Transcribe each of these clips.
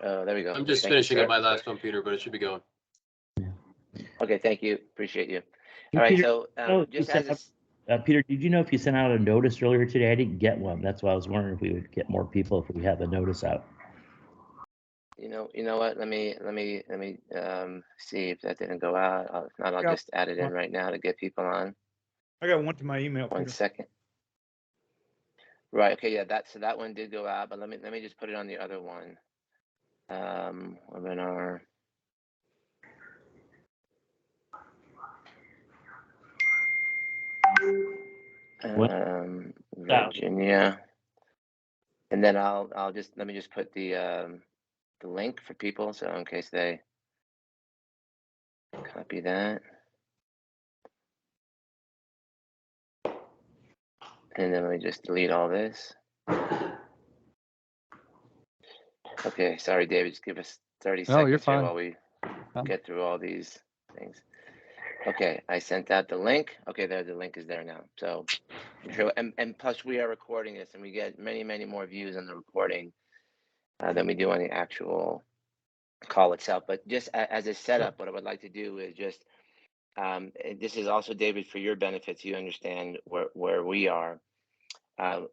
There we go. I'm just Thank you, finishing sir. up my last one, Peter, but it should be going. Okay, thank you. Appreciate you. Hey, All right, Peter, so just as a, Peter, did you know if you sent out a notice earlier today? I didn't get one. That's why I was wondering if we would get more people if we have a notice out. you know what? Let me see if that didn't go out. If not, I'll just add it in right now to get people on. I got one to my email. One Peter. second. Right. Okay. Yeah. That one did go out, but let me just put it on the other one. Webinar. Virginia, and then I'll just let me just put the link for people, so in case they copy that, and then let me just delete all this. Okay, sorry, David. Just give us 30 seconds you're fine. here while we get through all these things. Okay, I sent out the link. Okay, there, the link is there now. So I'm sure, and plus we are recording this, and we get many more views on the recording than we do on the actual call itself. But just as a setup, what I would like to do is just, this is also, David, for your benefit, so you understand where we are.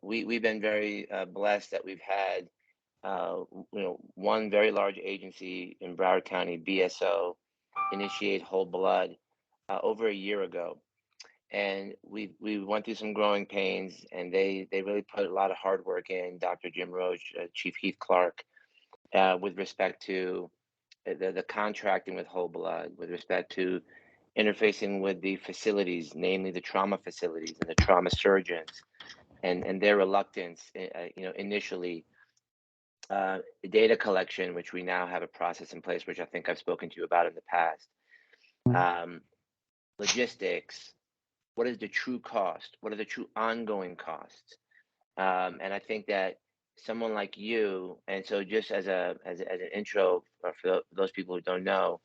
We've been very blessed that we've had, one very large agency in Broward County, BSO, initiate whole blood over a year ago, and we went through some growing pains, and they really put a lot of hard work in. Dr. Jim Roach, Chief Heath Clark, with respect to the contracting with whole blood, with respect to interfacing with the facilities, namely the trauma facilities and the trauma surgeons, and their reluctance, initially. Data collection, which we now have a process in place, which I think I've spoken to you about in the past. Logistics, what is the true cost? What are the true ongoing costs? And I think that someone like you, and so just as an intro for those people who don't know,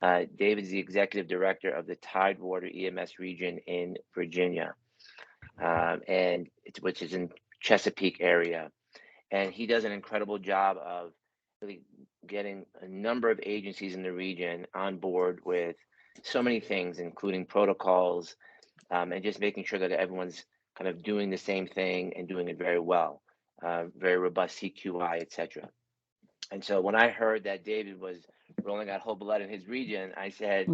David's the executive director of the Tidewater EMS region in Virginia, which is in Chesapeake area. And he does an incredible job of really getting a number of agencies in the region on board with so many things, including protocols, and just making sure that everyone's kind of doing the same thing and doing it very well, very robust CQI, etc. And so when I heard that David was rolling out whole blood in his region, I said,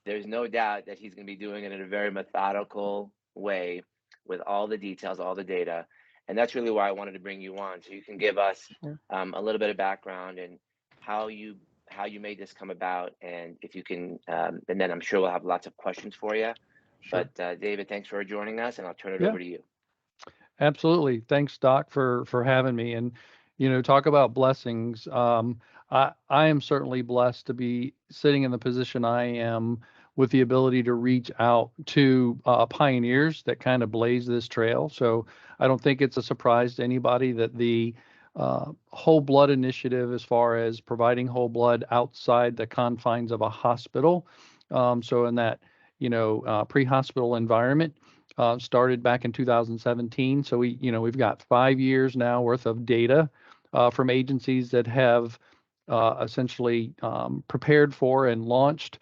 there's no doubt that he's going to be doing it in a very methodical way with all the details, all the data. And that's really why I wanted to bring you on, so you can give us a little bit of background and how you made this come about, and if you can, and then I'm sure we'll have lots of questions for you. Sure. But David, thanks for joining us, and I'll turn it over to you. Absolutely. Thanks, Doc, for having me. And talk about blessings. I am certainly blessed to be sitting in the position I am, with the ability to reach out to pioneers that kind of blaze this trail. So I don't think it's a surprise to anybody that the whole blood initiative, as far as providing whole blood outside the confines of a hospital, so in that pre-hospital environment, started back in 2017. So we've got 5 years now worth of data from agencies that have essentially prepared for and launched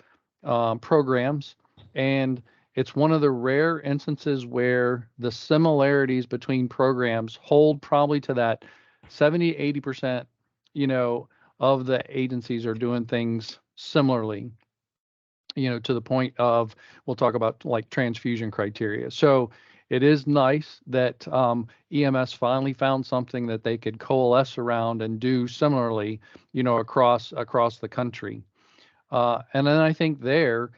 programs. And it's one of the rare instances where the similarities between programs hold probably to that 70-80%, of the agencies are doing things similarly, to the point of, we'll talk about like transfusion criteria. So it is nice that EMS finally found something that they could coalesce around and do similarly, across the country. And then I think there,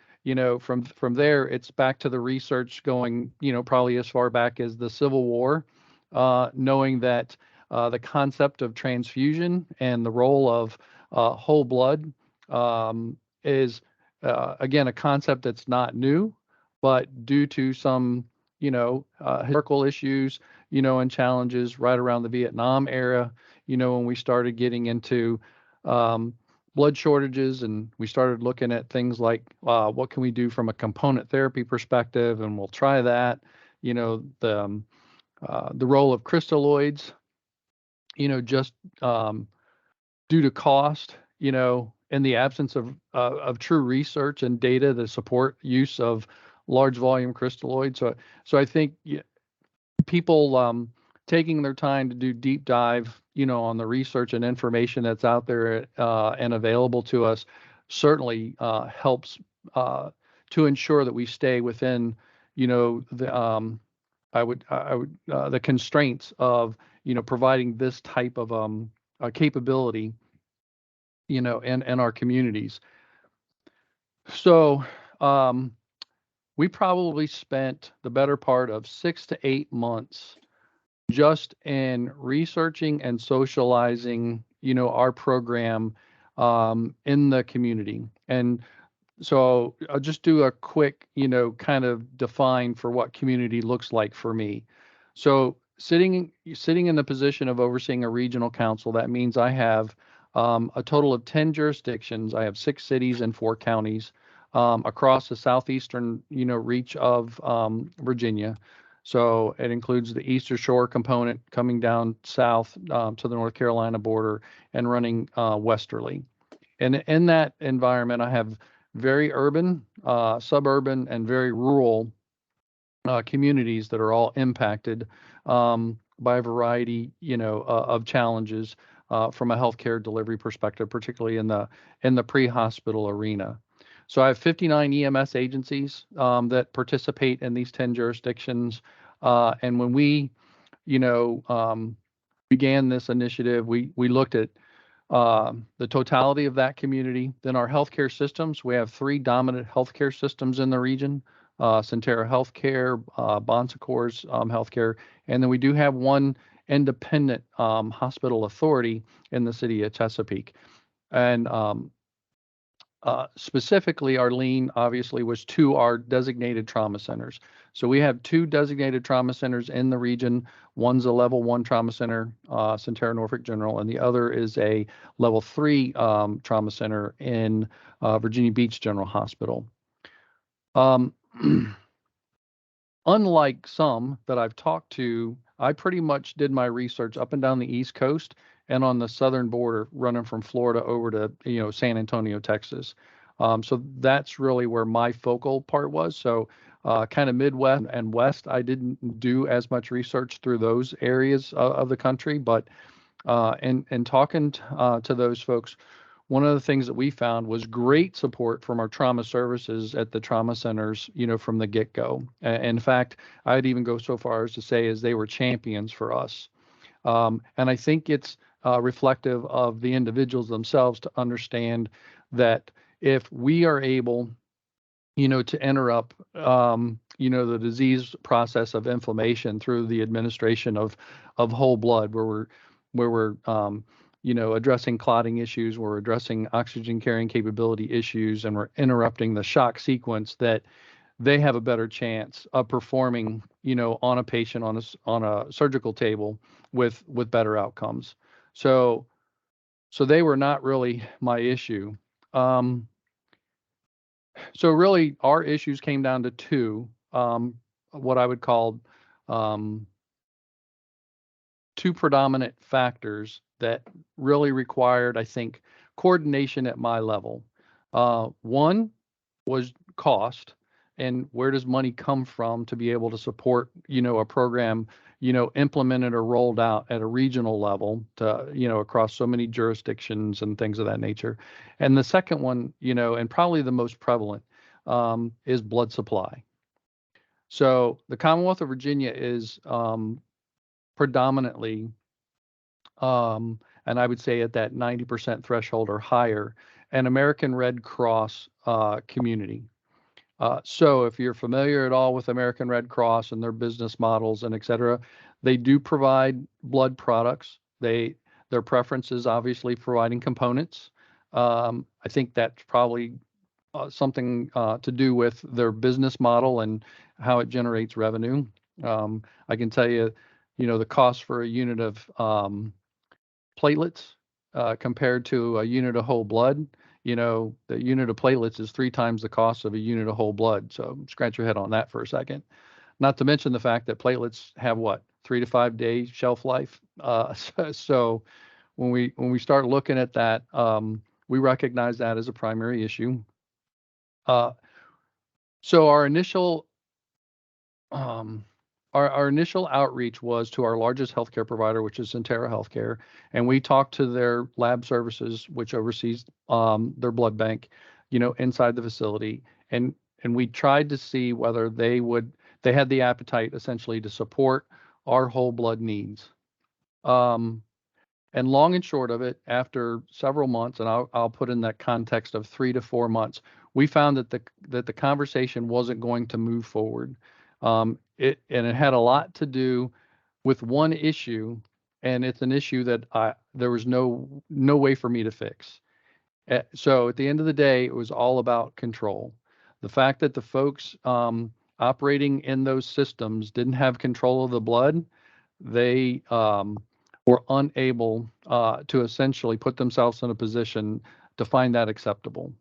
from there, it's back to the research going, probably as far back as the Civil War, knowing that the concept of transfusion and the role of whole blood is, again, a concept that's not new, but due to some, historical issues, and challenges right around the Vietnam era, when we started getting into blood shortages, and we started looking at things like what can we do from a component therapy perspective, and we'll try that. The role of crystalloids, just due to cost, in the absence of true research and data to support use of large volume crystalloids. So I think people taking their time to do deep dive, on the research and information that's out there and available to us certainly helps to ensure that we stay within, the the constraints of, providing this type of capability, in our communities. So we probably spent the better part of 6 to 8 months just in researching and socializing, our program in the community. And so I'll just do a quick, kind of define for what community looks like for me. So sitting in the position of overseeing a regional council, that means I have a total of 10 jurisdictions. I have 6 cities and 4 counties across the southeastern, reach of Virginia. So it includes the Eastern Shore component coming down south to the North Carolina border and running westerly. And in that environment, I have very urban, suburban, and very rural communities that are all impacted by a variety, of challenges from a healthcare delivery perspective, particularly in the pre-hospital arena. So I have 59 EMS agencies that participate in these 10 jurisdictions, and when we, began this initiative, we looked at the totality of that community. Then our healthcare systems, we have 3 dominant healthcare systems in the region, Centera Healthcare, Bon Secours Healthcare, and then we do have one independent hospital authority in the city of Chesapeake. And specifically, our lean obviously was to our designated trauma centers. So we have 2 designated trauma centers in the region. One's a level 1 trauma center, Centera Norfolk General, and the other is a level 3 trauma center in Virginia Beach General Hospital. Unlike some that I've talked to, I pretty much did my research up and down the East Coast and on the southern border, running from Florida over to San Antonio, Texas. So that's really where my focal part was. So kind of Midwest and West, I didn't do as much research through those areas of the country, but in talking to those folks, one of the things that we found was great support from our trauma services at the trauma centers, from the get-go. In fact, I'd even go so far as to say as they were champions for us. And I think it's reflective of the individuals themselves to understand that if we are able, to interrupt, the disease process of inflammation through the administration of whole blood, where we're addressing clotting issues, we're addressing oxygen carrying capability issues, and we're interrupting the shock sequence, that they have a better chance of performing, on a patient on a surgical table with better outcomes. So they were not really my issue. So really, our issues came down to 2, what I would call 2 predominant factors that really required, I think, coordination at my level. One was cost, and where does money come from to be able to support, a program, implemented or rolled out at a regional level to, across so many jurisdictions and things of that nature. And the second one, and probably the most prevalent, is blood supply. So the Commonwealth of Virginia is predominantly, and I would say at that 90% threshold or higher, an American Red Cross community. So if you're familiar at all with American Red Cross and their business models and et cetera, they do provide blood products. Their preference is obviously providing components. I think that's probably something to do with their business model and how it generates revenue. I can tell you, the cost for a unit of platelets compared to a unit of whole blood, the unit of platelets is 3 times the cost of a unit of whole blood. So scratch your head on that for a second. Not to mention the fact that platelets have 3 to 5 days shelf life. So when we start looking at that, we recognize that as a primary issue. So um, our initial outreach was to our largest healthcare provider, which is Centera Healthcare, and we talked to their lab services, which oversees their blood bank, inside the facility, and we tried to see whether they had the appetite essentially to support our whole blood needs. And long and short of it, after several months, and I'll put in that context of 3 to 4 months, we found that the conversation wasn't going to move forward. It had a lot to do with one issue, and it's an issue that there was no way for me to fix. So at the end of the day, it was all about control. The fact that the folks operating in those systems didn't have control of the blood, they were unable to essentially put themselves in a position to find that acceptable.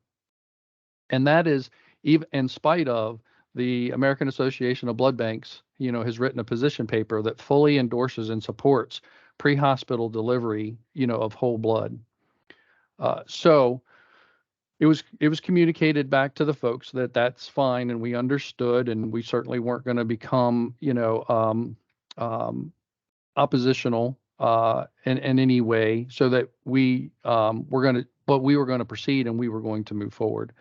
And that is even in spite of the American Association of Blood Banks, has written a position paper that fully endorses and supports pre-hospital delivery, of whole blood. So it was communicated back to the folks that that's fine, and we understood, and we certainly weren't going to become, oppositional in any way, so that we were going to proceed and we were going to move forward.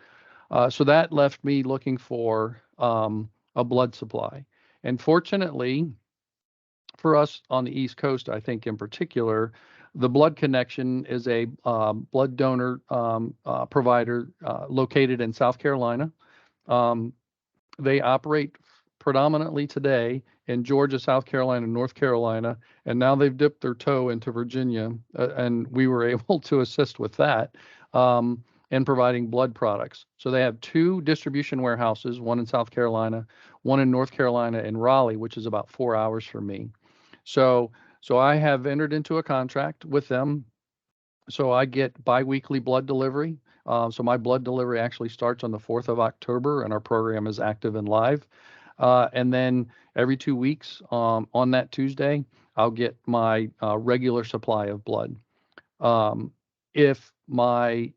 So that left me looking for a blood supply. And fortunately for us on the East Coast, I think in particular, the Blood Connection is a blood donor provider located in South Carolina. They operate predominantly today in Georgia, South Carolina, North Carolina, and now they've dipped their toe into Virginia, and we were able to assist with that in providing blood products. So they have 2 distribution warehouses, one in South Carolina, one in North Carolina, in Raleigh, which is about 4 hours from me. So I have entered into a contract with them. So I get biweekly blood delivery. So my blood delivery actually starts on the 4th of October, and our program is active and live. And then every 2 weeks, on that Tuesday, I'll get my regular supply of blood. If my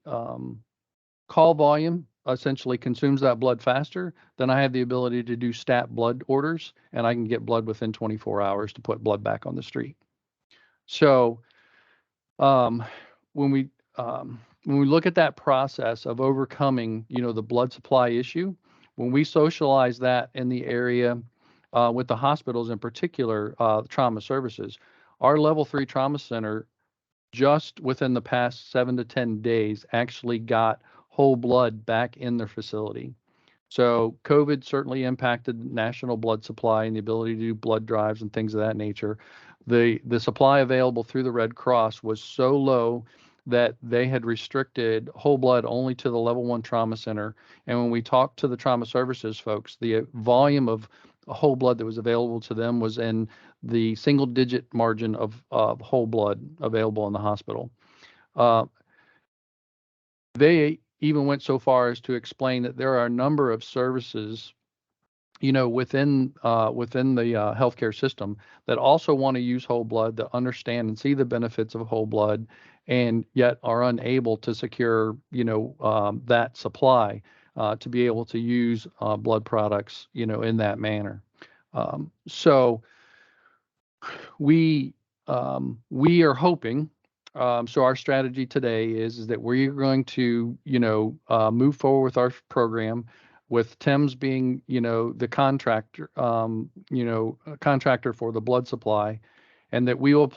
call volume essentially consumes that blood faster, then I have the ability to do stat blood orders, and I can get blood within 24 hours to put blood back on the street. So when we look at that process of overcoming, the blood supply issue, when we socialize that in the area with the hospitals, in particular, trauma services, our level 3 trauma center, just within the past 7 to 10 days, actually got whole blood back in their facility. So COVID certainly impacted national blood supply and the ability to do blood drives and things of that nature. The supply available through the Red Cross was so low that they had restricted whole blood only to the level 1 trauma center. And when we talked to the trauma services folks, the volume of whole blood that was available to them was in the single digit margin of whole blood available in the hospital. They even went so far as to explain that there are a number of services, within the healthcare system that also want to use whole blood, that understand and see the benefits of whole blood, and yet are unable to secure, that supply to be able to use blood products, in that manner. So we are hoping. So our strategy today is that we're going to, move forward with our program, with TEMS being, the contractor, contractor for the blood supply, and that we will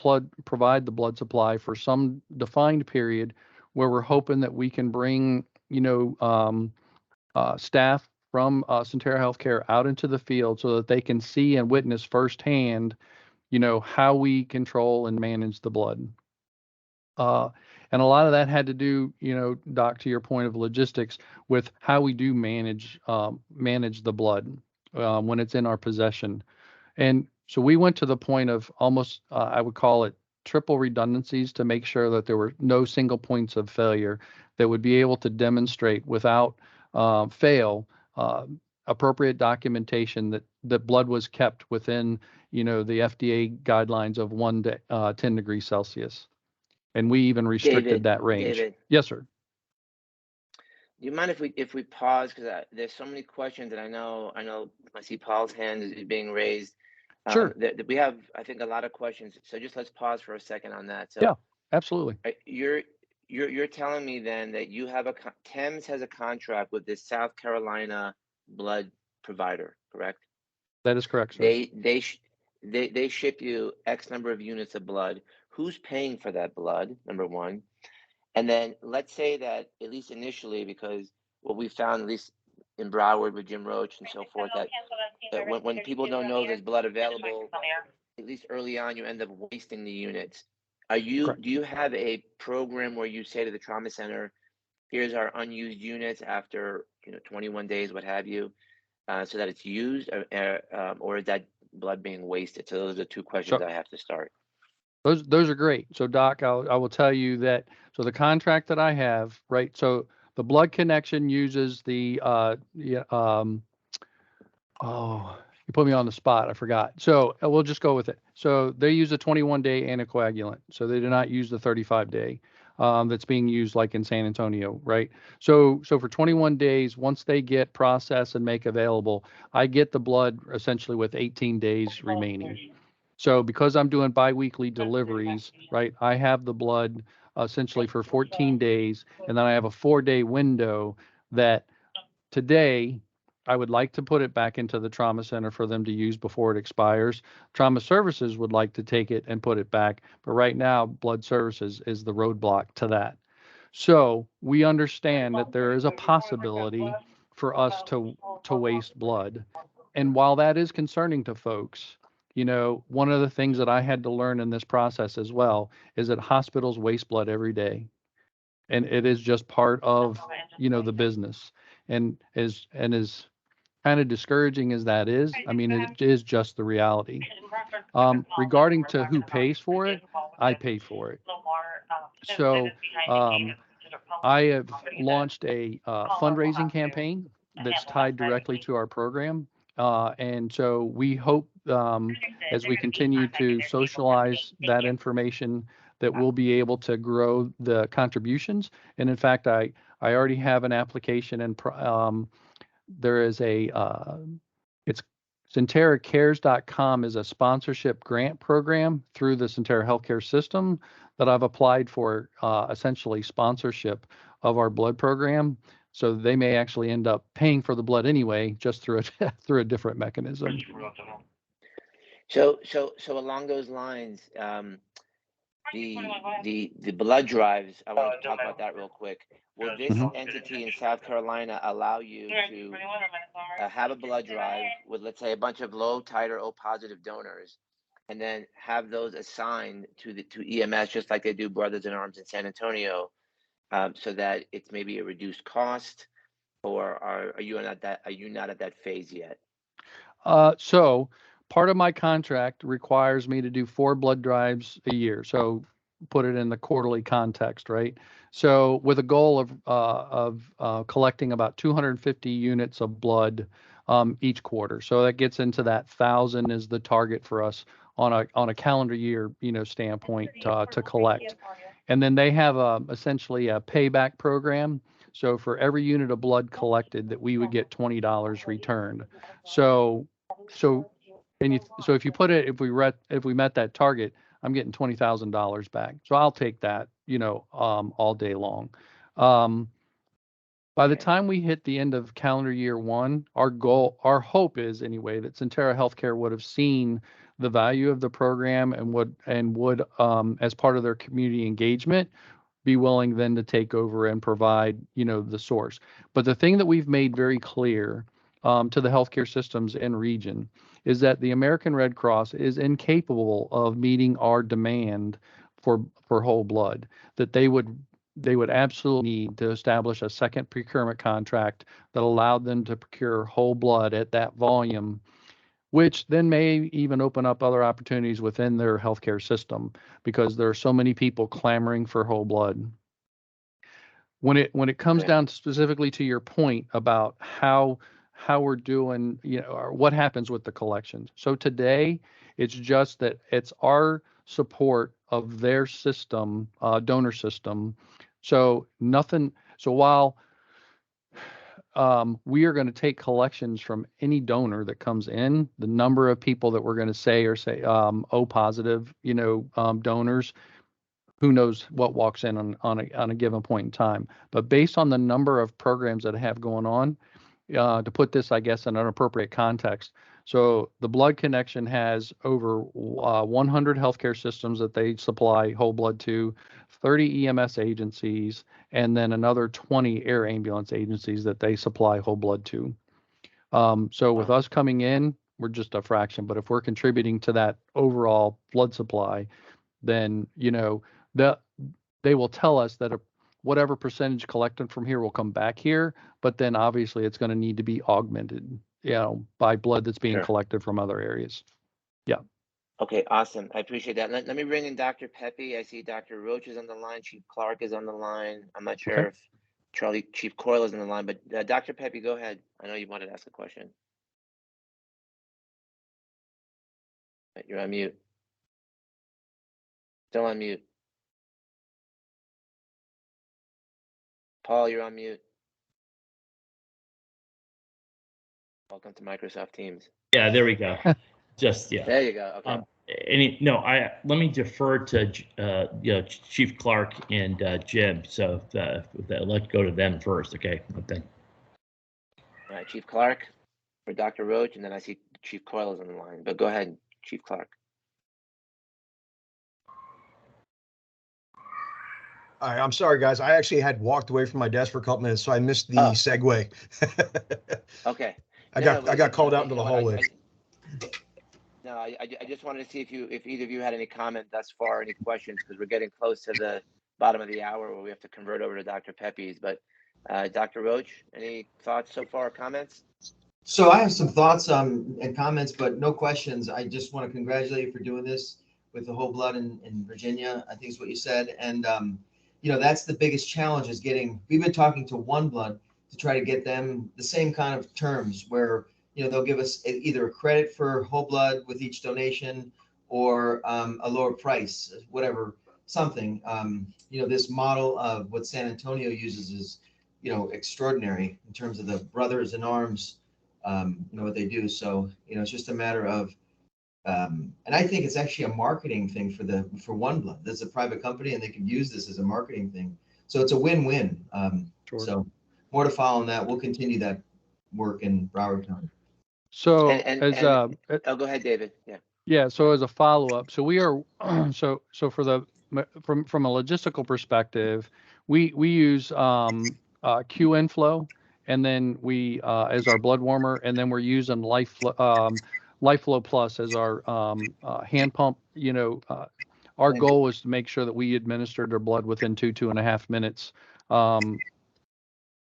provide the blood supply for some defined period, where we're hoping that we can bring, staff from Centera Healthcare out into the field so that they can see and witness firsthand, how we control and manage the blood. And a lot of that had to do, Doc, to your point of logistics, with how we do manage the blood when it's in our possession. And so we went to the point of almost, I would call it triple redundancies, to make sure that there were no single points of failure, that would be able to demonstrate without fail appropriate documentation that blood was kept within, the FDA guidelines of 1 to 10 degrees Celsius. And we even restricted that range. David, Yes, sir. do you mind if we pause, because there's so many questions, and I know I see Paul's hand is being raised. Sure. That we have, I think, a lot of questions. So just let's pause for a second on that. So Yeah, absolutely. you're telling me then that you have TEMS has a contract with this South Carolina blood provider, correct? That is correct, sir. They ship you X number of units of blood. Who's paying for that blood? Number one. And then let's say that, at least initially, because what we found, at least in Broward with Jim Roach and so forth, that when people don't know there's blood available, at least early on, you end up wasting the units. Do you have a program where you say to the trauma center, here's our unused units after 21 days, what have you, so that it's used, or is that blood being wasted? So those are two questions I have to start. Those are great. So Doc, I will tell you that, so the contract that I have, right? So the blood connection uses the, oh, you put me on the spot. I forgot. So we'll just go with it. So they use a 21-day anticoagulant. So they do not use the 35-day that's being used like in San Antonio, right? So for 21 days, once they get processed and make available, I get the blood essentially with 18 days remaining. So because I'm doing biweekly deliveries, right, I have the blood essentially for 14 days, and then I have a 4-day window that today I would like to put it back into the trauma center for them to use before it expires. Trauma services would like to take it and put it back, but right now blood services is the roadblock to that. So we understand that there is a possibility for us to waste blood. And while that is concerning to folks, one of the things that I had to learn in this process as well is that hospitals waste blood every day. And it is just part of, the business. And as kind of discouraging as that is, I mean, it is just the reality. Regarding to who pays for it, I pay for it. So I have launched a fundraising campaign that's tied directly to our program. And so we hope as we continue to socialize that information that we'll be able to grow the contributions. And in fact, I already have an application, and there is it's CenteraCares.com is a sponsorship grant program through the Centera Healthcare System that I've applied for essentially sponsorship of our blood program. So they may actually end up paying for the blood anyway, just through a different mechanism. So along those lines, the blood drives, I want to talk about that real quick. Will this entity in South Carolina allow you to have a blood drive with, let's say, a bunch of low titer O positive donors, and then have those assigned to EMS, just like they do Brothers in Arms in San Antonio, so that it's maybe a reduced cost, or are you not at that phase yet? So part of my contract requires me to do 4 blood drives a year. So put it in the quarterly context, right? So with a goal of collecting about 250 units of blood each quarter. So that gets into that 1,000 is the target for us on a calendar year, standpoint to collect. And then they have essentially a payback program. So for every unit of blood collected, that we would get $20 returned. So if you put it, if we met that target, I'm getting $20,000 back. So I'll take that, all day long. By the time we hit the end of calendar year 1, our hope is anyway that Centera Healthcare would have seen the value of the program and would as part of their community engagement, be willing then to take over and provide, the source. But the thing that we've made very clear to the healthcare systems in region is that the American Red Cross is incapable of meeting our demand for whole blood, that they would absolutely need to establish a second procurement contract that allowed them to procure whole blood at that volume, which then may even open up other opportunities within their healthcare system, because there are so many people clamoring for whole blood. When it comes down specifically to your point about how we're doing, or what happens with the collections. So today, it's just that it's our support of their system, donor system. So nothing. So while we are going to take collections from any donor that comes in, the number of people that we're going to say O positive, donors, who knows what walks in on a given point in time. But based on the number of programs that I have going on, to put this, I guess, in an appropriate context. So the Blood Connection has over 100 healthcare systems that they supply whole blood to, 30 EMS agencies, and then another 20 air ambulance agencies that they supply whole blood to. So with us coming in, we're just a fraction. But if we're contributing to that overall blood supply, then they will tell us that whatever percentage collected from here will come back here, but then obviously it's going to need to be augmented, by blood that's being Sure. collected from other areas. Yeah. Okay, awesome. I appreciate that. Let me bring in Dr. Pepe. I see Dr. Roach is on the line. Chief Clark is on the line. I'm not sure if Chief Coyle is on the line, but Dr. Pepe, go ahead. I know you wanted to ask a question. You're on mute. Still on mute. Paul, you're on mute. Welcome to Microsoft Teams. Yeah, there we go. There you go. Okay. Let me defer to Chief Clark and Jim. So let's go to them first, okay? All right, Chief Clark for Dr. Roach, and then I see Chief Coyle is on the line. But go ahead, Chief Clark. All right, I'm sorry, guys. I actually had walked away from my desk for a couple minutes, so I missed the segue. Okay. I got called out into the hallway. I just wanted to see if either of you had any comment thus far, any questions, because we're getting close to the bottom of the hour where we have to convert over to Dr. Pepe's. But Dr. Roach, any thoughts so far, comments? So I have some thoughts and comments, but no questions. I just want to congratulate you for doing this with the whole blood in Virginia, I think is what you said. And, that's the biggest challenge is we've been talking to One Blood to try to get them the same kind of terms where, they'll give us either a credit for whole blood with each donation or a lower price, whatever, something. This model of what San Antonio uses is, extraordinary in terms of the brothers in arms, what they do. So, it's just a matter of, and I think it's actually a marketing thing for One Blood. That's a private company and they can use this as a marketing thing. So it's a win-win. Sure. So more to follow on that. We'll continue that work in Broward County. So go ahead, David. Yeah. Yeah. So as a follow-up, so we are, so for from a logistical perspective, we use QInflow, and then we as our blood warmer, and then we're using LifeFlow Plus as our hand pump. Our goal is to make sure that we administer their blood within 2.5 minutes.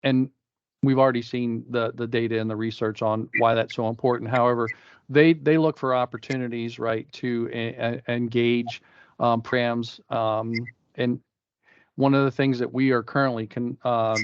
And we've already seen the data and the research on why that's so important. However, they look for opportunities, right, to engage prams. And one of the things that we are currently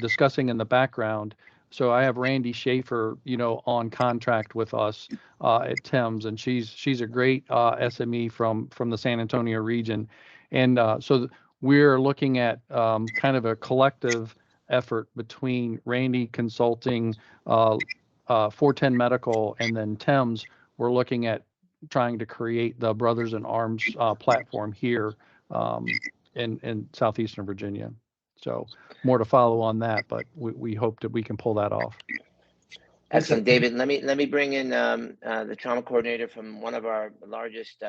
discussing in the background. So I have Randy Schaefer, on contract with us at TEMS, and she's a great SME from the San Antonio region, and so we're looking at kind of a collective effort between Randy Consulting, 410 Medical, and then TEMS. We're looking at trying to create the Brothers in Arms platform here in southeastern Virginia. So more to follow on that, but we hope that we can pull that off. Excellent, David. Let me bring in the trauma coordinator from one of our largest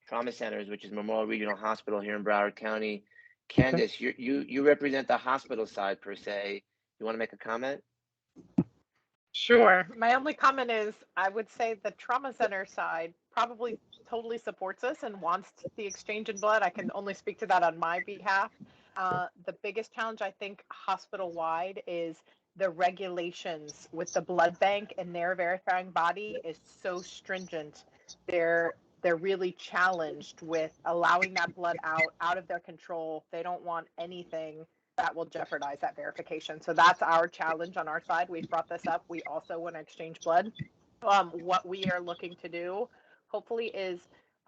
trauma centers, which is Memorial Regional Hospital here in Broward County. Candace, okay. You represent the hospital side per se. You want to make a comment? Sure. My only comment is I would say the trauma center side probably totally supports us and wants the exchange in blood. I can only speak to that on my behalf. The biggest challenge, I think, hospital-wide is the regulations with the blood bank and their verifying body is so stringent. They're really challenged with allowing that blood out of their control. They don't want anything that will jeopardize that verification. So that's our challenge on our side. We've brought this up. We also want to exchange blood. What we are looking to do, hopefully, is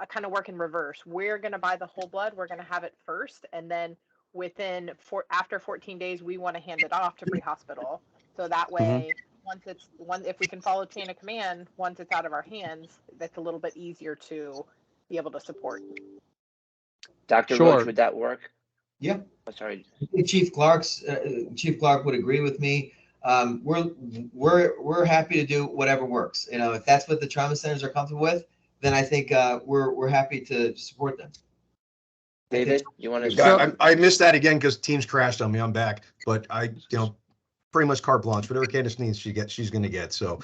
kind of work in reverse. We're going to buy the whole blood. We're going to have it first, and then after 14 days, we want to hand it off to pre-hospital. So that way, if we can follow chain of command, once it's out of our hands, that's a little bit easier to be able to support. Dr. Sure. Roach, would that work? Yeah. Oh, sorry. Chief Clark would agree with me. We're happy to do whatever works. You know, if that's what the trauma centers are comfortable with, then I think we're happy to support them. David, you want to? I missed that again because Teams crashed on me. I'm back, but pretty much carte blanche. Whatever Candace needs, she's going to get. So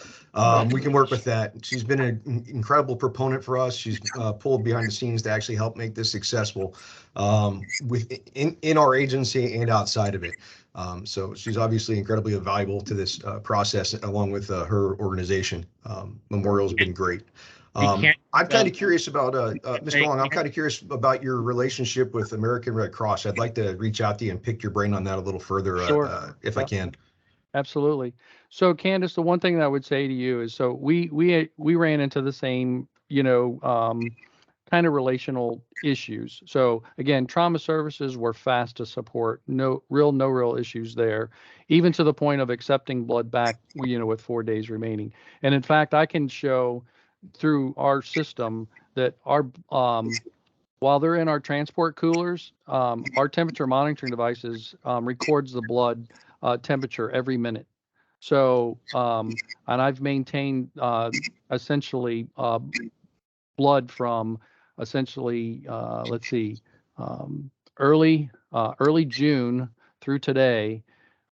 we can work with that. She's been an incredible proponent for us. She's pulled behind the scenes to actually help make this successful in our agency and outside of it. So she's obviously incredibly valuable to this process, along with her organization. Memorial's been great. I'm kind of curious about Mr. Long. I'm kind of curious about your relationship with American Red Cross. I'd like to reach out to you and pick your brain on that a little further, if I can. Absolutely. So Candace, the one thing that I would say to you is, so we ran into the same, kind of relational issues. So again, trauma services were fast to support, no real issues there, even to the point of accepting blood back, with 4 days remaining. And in fact, I can show through our system that our while they're in our transport coolers, our temperature monitoring devices records the blood temperature every minute. So, and I've maintained essentially blood from essentially, early June through today,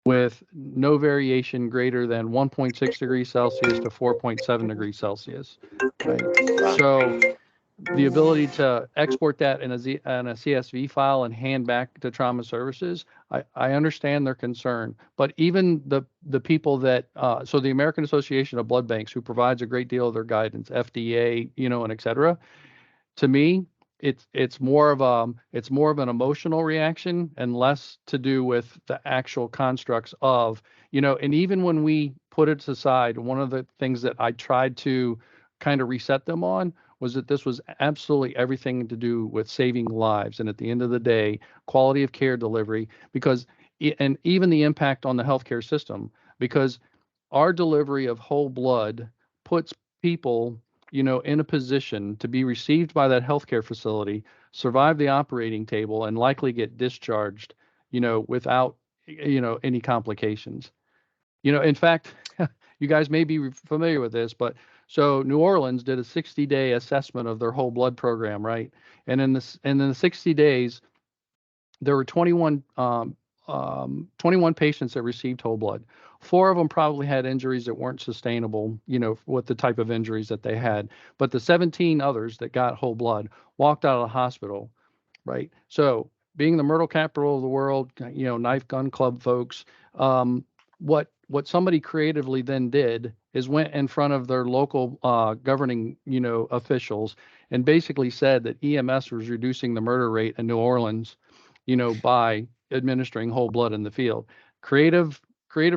with no variation greater than 1.6 degrees Celsius to 4.7 degrees Celsius. Right. So the ability to export that in a CSV file and hand back to trauma services, I understand their concern, but even the people that, so the American Association of Blood Banks, who provides a great deal of their guidance, FDA, and et cetera, to me, it's more of an emotional reaction and less to do with the actual constructs of, and even when we put it aside, one of the things that I tried to kind of reset them on was that this was absolutely everything to do with saving lives. And at the end of the day, quality of care delivery, and even the impact on the healthcare system, because our delivery of whole blood puts people, in a position to be received by that healthcare facility, survive the operating table, and likely get discharged, without, any complications. In fact, you guys may be familiar with this, but so New Orleans did a 60-day assessment of their whole blood program, right? And in the 60 days, there were 21 patients that received whole blood. 4 of them probably had injuries that weren't sustainable, with the type of injuries that they had. But the 17 others that got whole blood walked out of the hospital, right? So being the Myrtle capital of the world, knife gun club folks, what somebody creatively then did is went in front of their local governing, officials, and basically said that EMS was reducing the murder rate in New Orleans, by administering whole blood in the field. Creative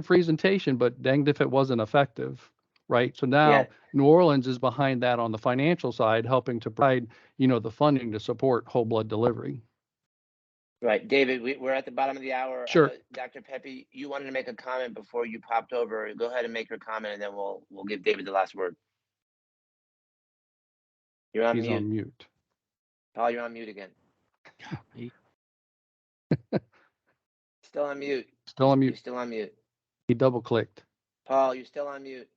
presentation, but danged if it wasn't effective, right? So now New Orleans is behind that on the financial side, helping to provide, the funding to support whole blood delivery. Right, David, we're at the bottom of the hour. Sure. Dr. Pepe, you wanted to make a comment before you popped over. Go ahead and make your comment, and then we'll give David the last word. You're on mute. He's on mute. Paul, you're on mute again. Still on mute. Still on mute. You're still on mute. He double clicked. Paul, you're still on mute.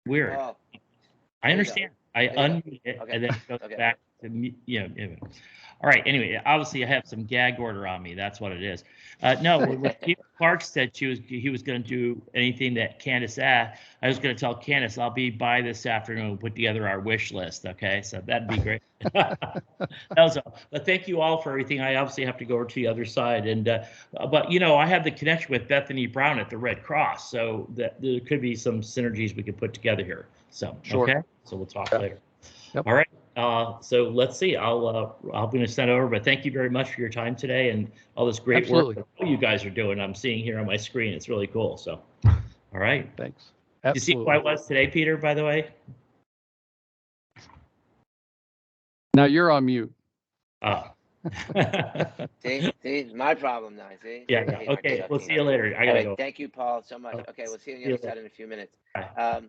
Weird. Paul. I understand. I unmute it and then it goes back to mute. All right. Anyway, obviously I have some gag order on me. That's what it is. No, when Chief Clark said he was going to do anything that Candace asked, I was going to tell Candace I'll be by this afternoon and put together our wish list. Okay, so that'd be great. That was all. But thank you all for everything. I obviously have to go over to the other side, and but I have the connection with Bethany Brown at the Red Cross, so that there could be some synergies we could put together here. So okay, so we'll talk later. Yep. All right. So let's see. I'm going to send over, but thank you very much for your time today and all this great work that you guys are doing. I'm seeing here on my screen. It's really cool. So, all right. Thanks. Absolutely. You see who I was today, Peter, by the way? Now you're on mute. Oh. See, my problem now. See? Yeah. I hate Okay. Microsoft We'll Teams. see you later. I All gotta right. go. Thank you, Paul, so much. Oh, Okay. We'll see you on the see you other side in a few minutes. Bye.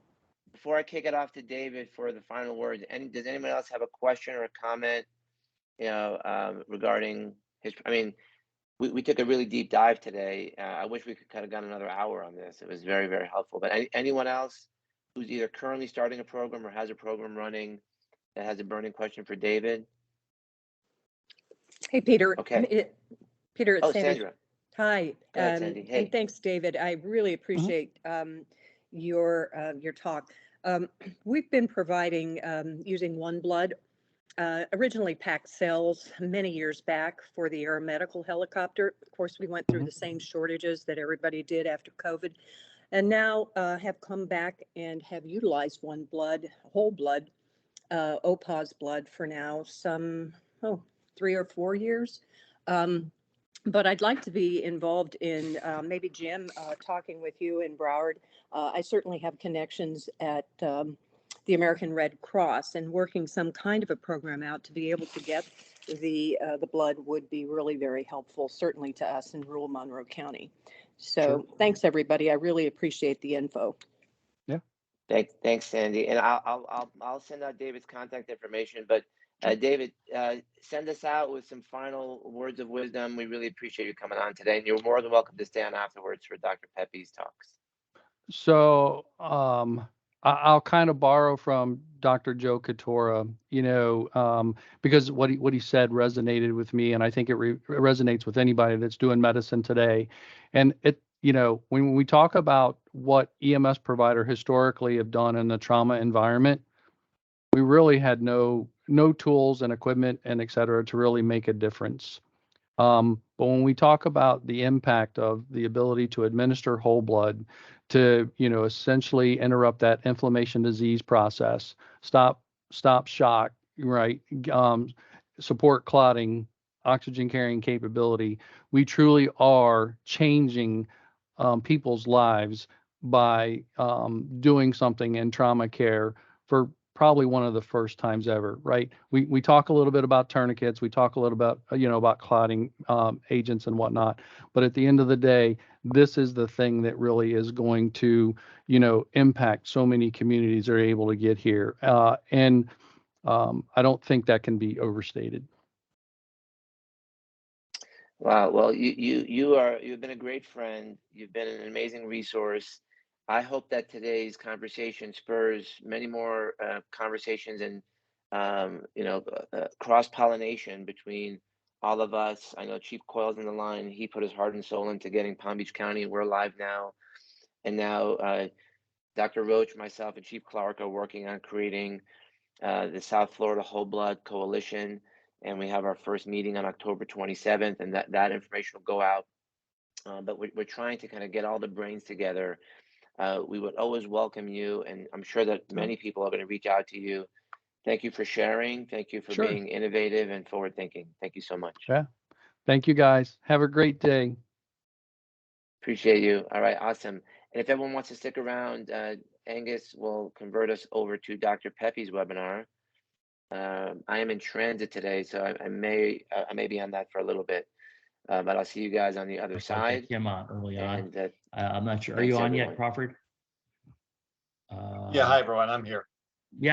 Before I kick it off to David for the final words, does anyone else have a question or a comment, regarding his, I mean, we took a really deep dive today. I wish we could kind of got another hour on this. It was very, very helpful. But anyone else who's either currently starting a program or has a program running that has a burning question for David? Hey, Peter. Okay. Peter, it's Oh, Sandy. Sandra. Hi. Go ahead, Sandy. Hey. And thanks, David. I really appreciate your talk. We've been providing using OneBlood, originally packed cells many years back for the aeromedical helicopter. Of course, we went through the same shortages that everybody did after COVID, and now have come back and have utilized OneBlood, whole blood, OPA's blood for now some 3 or 4 years. But I'd like to be involved in maybe Jim talking with you in Broward. I certainly have connections at the American Red Cross, and working some kind of a program out to be able to get the blood would be really very helpful, certainly to us in rural Monroe County. So Sure. Thanks, everybody. I really appreciate the info. Yeah. Thanks, Sandy. And I'll send out David's contact information. But David, send us out with some final words of wisdom. We really appreciate you coming on today, and you're more than welcome to stay on afterwards for Dr. Pepe's talks. So I'll kind of borrow from Dr. Joe Katora, because what he said resonated with me, and I think it resonates with anybody that's doing medicine today. And when we talk about what EMS provider historically have done in the trauma environment, we really had no tools and equipment and et cetera to really make a difference. But when we talk about the impact of the ability to administer whole blood to, essentially interrupt that inflammation disease process, stop shock, right? Support clotting, oxygen carrying capability, we truly are changing people's lives by doing something in trauma care for probably one of the first times ever, right? We talk a little bit about tourniquets, we talk a little about about clotting agents and whatnot, but at the end of the day, this is the thing that really is going to impact so many communities that are able to get here, and I don't think that can be overstated. Wow. Well, you've been a great friend. You've been an amazing resource. I hope that today's conversation spurs many more conversations and cross-pollination between all of us. I know Chief Coyle's on the line. He put his heart and soul into getting Palm Beach County. We're live now, and now Dr. Roach, myself, and Chief Clark are working on creating the South Florida Whole Blood Coalition, and we have our first meeting on October 27th, and that information will go out. But we're trying to kind of get all the brains together. We would always welcome you, and I'm sure that many people are going to reach out to you. Thank you for sharing. Thank you for Sure. being innovative and forward thinking. Thank you so much. Yeah. Thank you, guys. Have a great day. Appreciate you. All right, awesome. And if everyone wants to stick around, Angus will convert us over to Dr. Pepe's webinar. I am in transit today, so I may be on that for a little bit, but I'll see you guys on the other side. Came on early on. And I'm not sure. Are thanks, you on everyone. yet, Crawford? Yeah, hi everyone. I'm here.